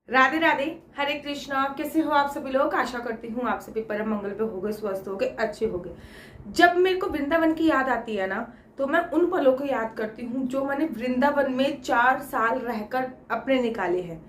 राधे राधे, हरे कृष्णा। कैसे हो आप सभी लोग? आशा करती हूँ आप सभी परम मंगल पे होगे, स्वस्थ होगे, अच्छे होगे। जब मेरे को वृंदावन की याद आती है ना, तो मैं उन पलों को याद करती हूँ जो मैंने वृंदावन में 4 साल रहकर अपने निकाले हैं।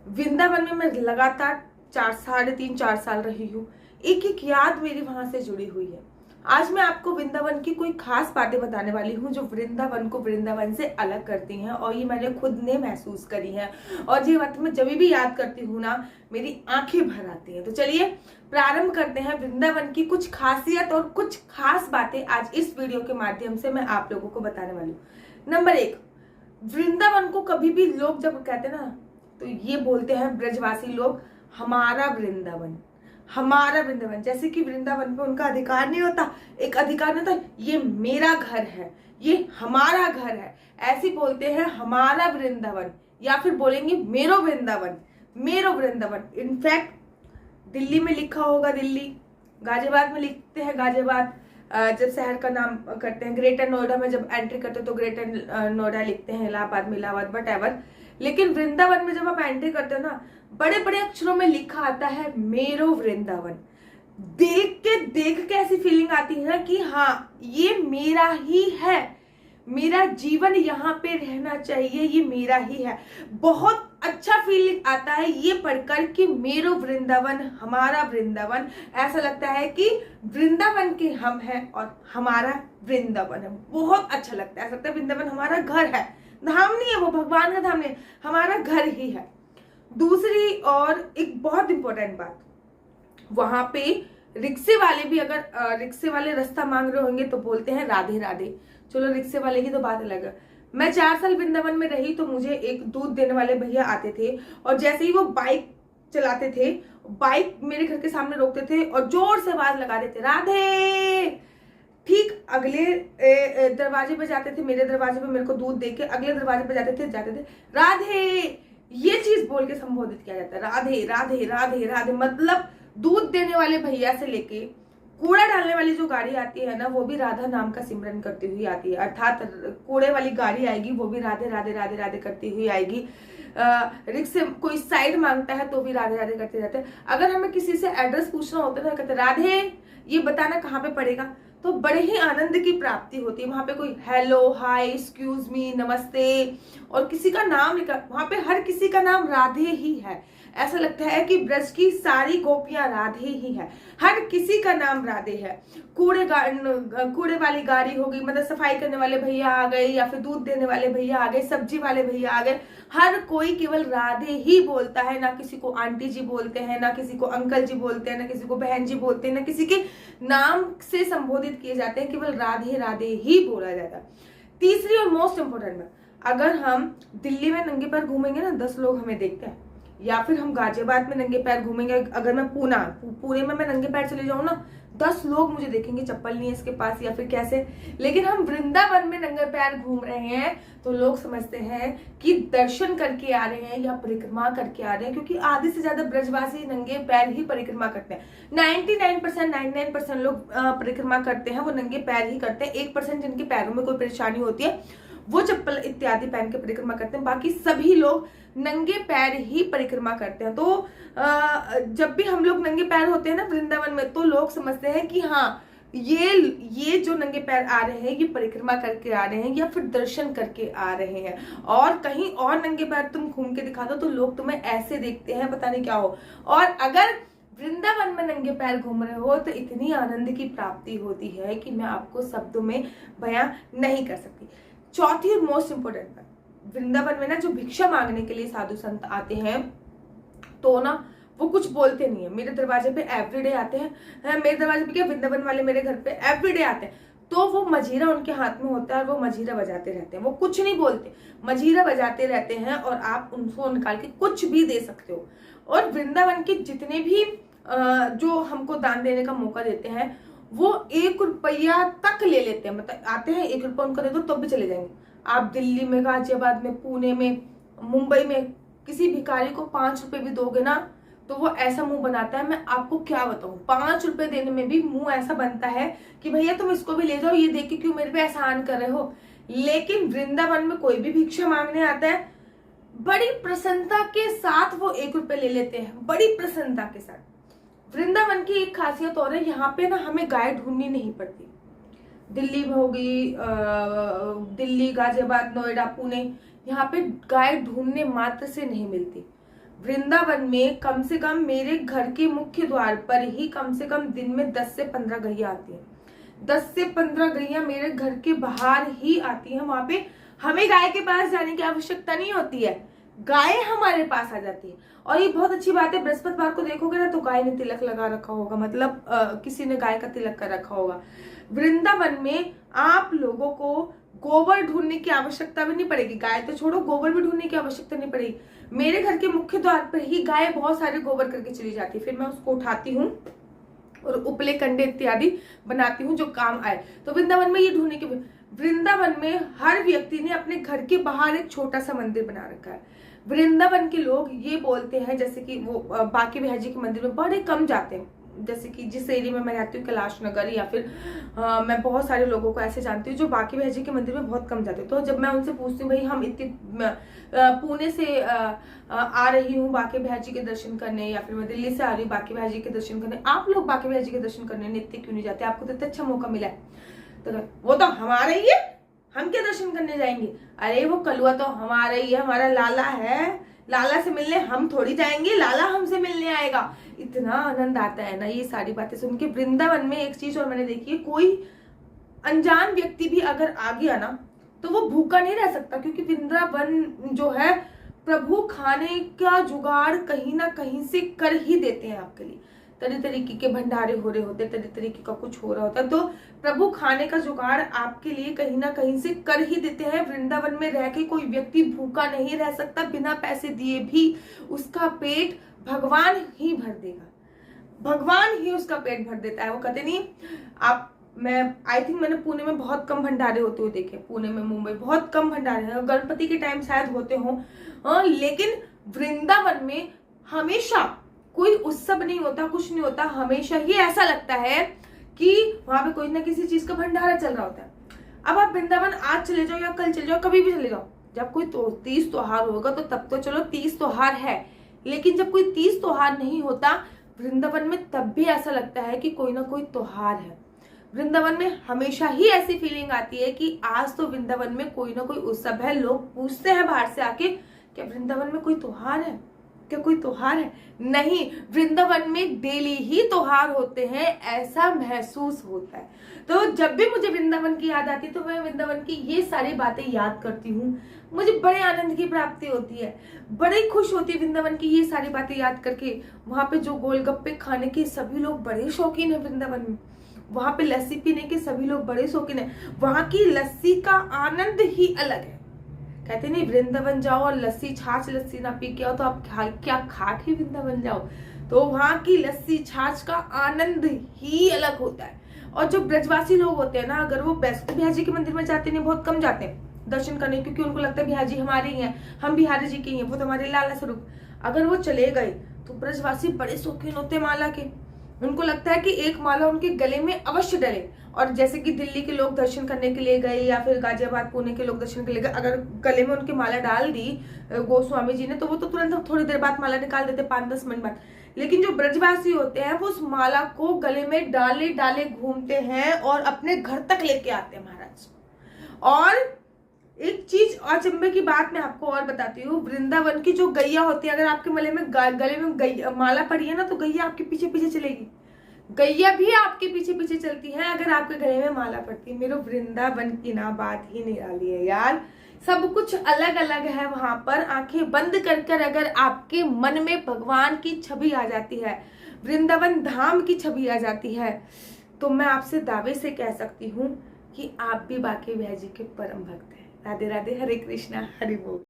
वृंदावन में मैं लगातार 3.5 4 साल रही हूँ। एक एक याद मेरी वहां से जुड़ी हुई है। आज मैं आपको वृंदावन की कोई खास बातें बताने वाली हूँ जो वृंदावन को वृंदावन से अलग करती हैं, और ये मैंने खुद ने महसूस करी है। और ये बात मैं जब भी याद करती हूँ ना, मेरी आंखें भर आती हैं। तो चलिए प्रारंभ करते हैं वृंदावन की कुछ खासियत और कुछ खास बातें आज इस वीडियो के माध्यम से मैं आप लोगों को बताने वाली हूँ। नंबर 1, वृंदावन को कभी भी लोग जब कहते हैं ना, तो ये बोलते हैं ब्रजवासी लोग, हमारा वृंदावन, हमारा वृंदावन। जैसे कि वृंदावन पे उनका अधिकार नहीं होता, एक अधिकार नहीं होता, ये मेरा घर है, ये हमारा घर है, ऐसे बोलते हैं हमारा वृंदावन, या फिर बोलेंगे मेरो वृंदावन, मेरो वृंदावन। इनफैक्ट दिल्ली में लिखा होगा दिल्ली, गाजियाबाद में लिखते हैं गाजियाबाद, जब शहर का नाम करते हैं, ग्रेटर नोएडा में जब एंट्री करते हैं तो ग्रेटर नोएडा लिखते हैं, इलाहाबाद में इलाहाबाद, वट एवर। लेकिन वृंदावन में जब आप एंट्री करते हो ना, बड़े बड़े अक्षरों में लिखा आता है मेरो वृंदावन। देख के ऐसी फीलिंग आती है ना कि हाँ, ये मेरा ही है, मेरा जीवन यहाँ पे रहना चाहिए, ये मेरा ही है। बहुत अच्छा फीलिंग आता है ये पढ़कर कि मेरो वृंदावन, हमारा वृंदावन। ऐसा लगता है कि वृंदावन के हम हैं और हमारा वृंदावन है। बहुत अच्छा लगता है, ऐसा लगता है वृंदावन हमारा घर है, धाम नहीं है वो, भगवान का धाम नहीं है, हमारा घर ही है। दूसरी और एक बहुत इंपॉर्टेंट बात, वहां पे रिक्शे वाले भी, अगर रिक्शे वाले रास्ता मांग रहे होंगे तो बोलते हैं राधे राधे। चलो रिक्शे वाले की तो बात अलग है। मैं 4 साल वृंदावन में रही तो मुझे एक दूध देने वाले भैया आते थे, और जैसे ही वो बाइक चलाते थे, बाइक मेरे घर के सामने रोकते थे और जोर से आवाज लगा देते, राधे। ठीक अगले दरवाजे पे जाते थे, मेरे दरवाजे पे मेरे को दूध देके अगले दरवाजे पे जाते थे राधे। ये चीज बोल के संबोधित किया जाता है, राधे राधे राधे राधे। मतलब दूध देने वाले भैया से लेके कूड़ा डालने वाली जो गाड़ी आती है ना, वो भी राधा नाम का सिमरन करती हुई आती है। अर्थात कूड़े वाली गाड़ी आएगी, वो भी राधे राधे राधे राधे करती हुई आएगी। रिक्शे कोई साइड मांगता है तो भी राधे राधे करते रहते हैं। अगर हमें किसी से एड्रेस पूछना होता है तो कहते राधे, ये बताना कहाँ पे पड़ेगा, तो बड़े ही आनंद की प्राप्ति होती है। वहां पे कोई हेलो, हाय, एक्सक्यूज मी, नमस्ते, और किसी का नाम लिखा, वहां पे हर किसी का नाम राधे ही है। ऐसा लगता है कि ब्रज की सारी गोपियां राधे ही है, हर किसी का नाम राधे है। कूड़े वाली गाड़ी हो गई, मतलब सफाई करने वाले भैया आ गए, या फिर दूध देने वाले भैया आ गए, सब्जी वाले भैया आ गए, हर कोई केवल राधे ही बोलता है। ना किसी को आंटी जी बोलते हैं, ना किसी को अंकल जी बोलते हैं, ना किसी को बहन जी बोलते हैं, ना किसी के नाम से संबोधित किए जाते हैं, केवल राधे राधे ही बोला जाता है। तीसरी और मोस्ट इंपोर्टेंट बात, अगर हम दिल्ली में नंगे पैर घूमेंगे ना, 10 लोग हमें देखते हैं, या फिर हम गाजियाबाद में नंगे पैर घूमेंगे, अगर मैं पुणे में मैं नंगे पैर चले जाऊं ना, 10 लोग मुझे देखेंगे चप्पल नहीं है इसके पास, या फिर कैसे। लेकिन हम वृंदावन में नंगे पैर घूम रहे हैं तो लोग समझते हैं कि दर्शन करके आ रहे हैं या परिक्रमा करके आ रहे हैं, क्योंकि आधे से ज्यादा ब्रजवासी नंगे पैर ही परिक्रमा करते हैं। 99% लोग परिक्रमा करते हैं वो नंगे पैर ही करते हैं। 1% जिनके पैरों में कोई परेशानी होती है वो चप्पल इत्यादि पहन के परिक्रमा करते हैं, बाकी सभी लोग नंगे पैर ही परिक्रमा करते हैं। तो जब भी हम लोग नंगे पैर होते हैं ना वृंदावन में, तो लोग समझते हैं कि हाँ, ये जो नंगे पैर आ रहे हैं ये परिक्रमा करके आ रहे हैं या फिर दर्शन करके आ रहे हैं। और कहीं और नंगे पैर तुम घूम के दिखा दो तो लोग तुम्हें ऐसे देखते हैं, पता नहीं क्या हो। और अगर वृंदावन में नंगे पैर घूम रहे हो तो इतनी आनंद की प्राप्ति होती है कि मैं आपको शब्दों में बयां नहीं कर सकती। चौथी और मोस्ट इंपोर्टेंट बात, वृंदावन में ना जो भिक्षा मांगने के लिए साधु संत आते हैं तो ना वो कुछ बोलते नहीं है। मेरे दरवाजे पे एवरीडे आते हैं, मेरे दरवाजे पे क्या, वृंदावन वाले मेरे घर पे एवरीडे आते हैं, तो वो मजीरा उनके हाथ में होता है और वो मजीरा बजाते रहते हैं। वो कुछ नहीं बोलते, मजीरा बजाते रहते हैं, और आप उनको निकाल के कुछ भी दे सकते हो। और वृंदावन के जितने भी जो हमको दान देने का मौका देते हैं, वो 1 रुपया तक ले लेते हैं। मतलब आते हैं, 1 रुपया उनको दे दो तो भी चले जाएंगे। आप दिल्ली में, गाजियाबाद में, पुणे में, मुंबई में किसी भिखारी को 5 रुपए भी दोगे ना, तो वो ऐसा मुंह बनाता है, मैं आपको क्या बताऊं। 5 रुपए देने में भी मुंह ऐसा बनता है कि भैया तुम इसको भी ले जाओ, ये देख के क्यों मेरे पे एहसान कर रहे हो। लेकिन वृंदावन में कोई भी भिक्षा मांगने आता है, बड़ी प्रसन्नता के साथ वो 1 रुपए ले लेते हैं, बड़ी प्रसन्नता के साथ। वृंदावन की एक खासियत और है, यहाँ पे ना हमें गाय ढूंढनी नहीं पड़ती। दिल्ली में होगी, दिल्ली, गाजियाबाद, नोएडा, पुणे, यहाँ पे गाय ढूंढने मात्र से नहीं मिलती। वृंदावन में कम से कम मेरे घर के मुख्य द्वार पर ही कम से कम दिन में 10 से 15 गैया आती है। 10 से 15 गैया मेरे घर के बाहर ही आती है। वहां पे हमें गाय के पास जाने की आवश्यकता नहीं होती है, गाय हमारे पास आ जाती है। और ये बहुत अच्छी बात है, बृहस्पतिवार को देखोगे ना तो गाय ने तिलक लगा रखा होगा, मतलब किसी ने गाय का तिलक कर रखा होगा। वृंदावन में आप लोगों को गोबर ढूंढने की आवश्यकता भी नहीं पड़ेगी, गाय तो छोड़ो, गोबर भी ढूंढने की आवश्यकता नहीं पड़ेगी। मेरे घर के मुख्य द्वार पर ही गाय बहुत सारे गोबर करके चली जाती है, फिर मैं उसको उठाती हूँ और उपले कंडे इत्यादि बनाती हूँ जो काम आए। तो वृंदावन में ये ढूंढने के, वृंदावन में हर व्यक्ति ने अपने घर के बाहर एक छोटा सा मंदिर बना रखा है। वृंदावन के लोग ये बोलते हैं, जैसे कि वो बांके बिहारी जी के मंदिर में बड़े कम जाते हैं, जैसे कि जिस एरिया में मैं रहती हूँ कैलाश नगर, या फिर मैं बहुत सारे लोगों को ऐसे जानती हूँ जो बांके बिहारी जी के मंदिर में बहुत कम जाते हैं। तो जब मैं उनसे पूछती हूँ, भाई हम इतनी पुणे से आ रही हूँ बांके बिहारी जी के दर्शन करने, या फिर मैं दिल्ली से आ रही हूँ बांके बिहारी जी के दर्शन करने, आप लोग बांके बिहारी जी के दर्शन करने नित्य क्यों नहीं जाते, आपको तो इतना अच्छा मौका मिला है। तो वो तो हमारा ही है, हम क्या दर्शन करने जाएंगे, अरे वो कलुआ तो हमारा ही है, हमारा लाला है, लाला से मिलने हम थोड़ी जाएंगे, लाला हमसे मिलने आएगा। इतना आनंद आता है ना ये सारी बातें सुन के। वृंदावन में एक चीज और मैंने देखी है, कोई अनजान व्यक्ति भी अगर आ गया ना तो वो भूखा नहीं रह सकता, क्योंकि वृंदावन जो है प्रभु खाने का जुगाड़ कहीं ना कहीं से कर ही देते हैं आपके लिए। तरह तरीके के भंडारे हो रहे होते, तरह तरीके का कुछ हो रहा होता है, तो प्रभु खाने का जुगाड़ आपके लिए कहीं ना कहीं से कर ही देते हैं। वृंदावन में रह के कोई व्यक्ति भूखा नहीं रह सकता, बिना पैसे दिए भी उसका पेट भगवान ही भर देगा, भगवान ही उसका पेट भर देता है। वो कहते नहीं, आप, मैं आई थिंक मैंने पुणे में बहुत कम भंडारे होते हुए देखे, पुणे में, मुंबई बहुत कम भंडारे हैं, गणपति के टाइम शायद होते हों, लेकिन वृंदावन में हमेशा कोई उत्सव नहीं होता, कुछ नहीं होता, हमेशा ही ऐसा लगता है कि वहां पे कोई ना किसी चीज का भंडारा चल रहा होता है। अब आप वृंदावन आज चले जाओ या कल चले जाओ, कभी भी चले जाओ, जब कोई तीज त्योहार होगा तो तब तो चलो तीज त्योहार है, लेकिन जब कोई तीज त्योहार नहीं होता वृंदावन में तब भी ऐसा लगता है कि कोई ना कोई त्योहार है। वृंदावन में हमेशा ही ऐसी फीलिंग आती है कि आज तो वृंदावन में कोई ना कोई उत्सव है। लोग पूछते हैं बाहर से आके, क्या वृंदावन में कोई त्योहार है, क्या कोई त्योहार है? नहीं, वृंदावन में डेली ही त्योहार होते हैं, ऐसा महसूस होता है। तो जब भी मुझे वृंदावन की याद आती है तो मैं वृंदावन की ये सारी बातें याद करती हूँ, मुझे बड़े आनंद की प्राप्ति होती है, बड़ी खुश होती है वृंदावन की ये सारी बातें याद करके। वहां पे जो गोलगप्पे खाने के सभी लोग बड़े शौकीन है वृंदावन में, वहां पे लस्सी पीने के सभी लोग बड़े शौकीन है। वहां की लस्सी का आनंद ही अलग है। कहते नहीं, वृंदावन जाओ और लस्सी, छाछ लस्सी ना पी के आओ तो आप क्या खा के वृंदावन जाओ। तो वहां की लस्सी छाछ का आनंद ही अलग होता है। और जो ब्रजवासी लोग होते हैं ना, अगर वो वैष्णो बिहारी जी के मंदिर में जाते नहीं, बहुत कम जाते हैं दर्शन करने, क्योंकि उनको लगता है बिहारी जी हमारे ही हैं, हम बिहारी जी के ही हैं, वो तो हमारे लाला स्वरूप। अगर वो चले गए तो ब्रजवासी बड़े शौकीन होते हैं माला के, उनको लगता है कि एक माला उनके गले में अवश्य डले। और जैसे कि दिल्ली के लोग दर्शन करने के लिए गए या फिर गाजियाबाद पुणे के लोग दर्शन के लिए गए, अगर गले में उनके माला डाल दी गोस्वामी जी ने तो वो तो तुरंत थोड़ी देर बाद माला निकाल देते, 5-10 मिनट बाद। लेकिन जो ब्रजवासी होते हैं वो उस माला को गले में डाले डाले घूमते हैं और अपने घर तक लेके आते हैं महाराज। और एक चीज अचंभे की बात मैं आपको और बताती हूँ, वृंदावन की जो गैया होती है, अगर आपके गले में माला पड़ी है ना तो गैया आपके पीछे पीछे चलेगी, गैया भी आपके पीछे पीछे चलती है अगर आपके गले में माला पड़ती है। मेरे वृंदावन की ना बात ही निराली है यार, सब कुछ अलग अलग है वहां पर। आंखें बंद कर कर अगर आपके मन में भगवान की छवि आ जाती है, वृंदावन धाम की छवि आ जाती है, तो मैं आपसे दावे से कह सकती हूँ कि आप भी बांके बिहारी जी के परम भक्त हैं। राधे राधे, हरे कृष्णा, हरि बोल।